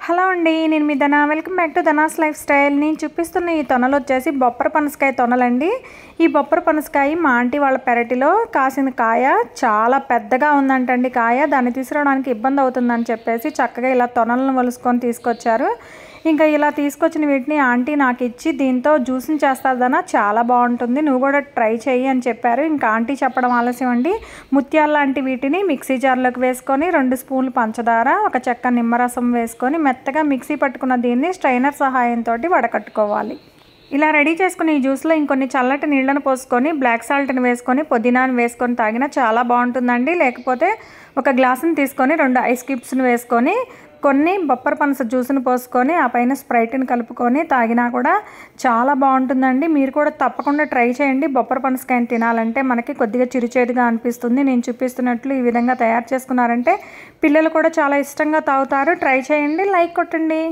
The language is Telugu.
హలో అండి, నేను మీ ధన. Welcome back to ధనాస్ life style. నేను చూపిస్తున్న ఈ తొనలు వచ్చేసి బొప్పర పనసకాయ తొనలండి. ఈ బొప్పర పనసకాయ మా ఆంటీ వాళ్ళ పెరటిలో కాసిన కాయ చాలా పెద్దగా ఉందంటండి. కాయ దాన్ని తీసుకురావడానికి ఇబ్బంది అవుతుందని చెప్పేసి చక్కగా ఇలా తొనలను వలుసుకొని తీసుకొచ్చారు. ఇంకా ఇలా తీసుకొచ్చిన వీటిని ఆంటీ నాకు ఇచ్చి దీంతో జ్యూస్ని చేస్తాదనా, చాలా బాగుంటుంది, నువ్వు కూడా ట్రై చేయి అని చెప్పారు. ఇంకా ఆంటీ చెప్పడం ఆలస్యం అండి. ముత్యాల లాంటి వీటిని మిక్సీ జార్లోకి వేసుకొని 2 స్పూన్లు పంచదార, ఒక చెక్క నిమ్మరసం వేసుకొని మెత్తగా మిక్సీ పట్టుకున్న దీన్ని స్ట్రైనర్ సహాయంతో వడకట్టుకోవాలి. ఇలా రెడీ చేసుకుని ఈ జ్యూస్లో ఇంకొన్ని చల్లటి నీళ్లను పోసుకొని బ్లాక్ సాల్ట్ని వేసుకొని పుదీనాను వేసుకొని తాగినా చాలా బాగుంటుందండి. లేకపోతే ఒక గ్లాసుని తీసుకొని 2 ఐస్ క్యూబ్స్ని వేసుకొని కొన్ని బొప్పర పనస జ్యూస్ని పోసుకొని ఆ పైన స్ప్రైట్ని కలుపుకొని తాగినా కూడా చాలా బాగుంటుందండి. మీరు కూడా తప్పకుండా ట్రై చేయండి. బొప్పర పనసకాయని తినాలంటే మనకి కొద్దిగా చిరుచేదుగా అనిపిస్తుంది. నేను చూపిస్తున్నట్లు ఈ విధంగా తయారు చేసుకున్నారంటే పిల్లలు కూడా చాలా ఇష్టంగా తాగుతారు. ట్రై చేయండి, లైక్ కొట్టండి.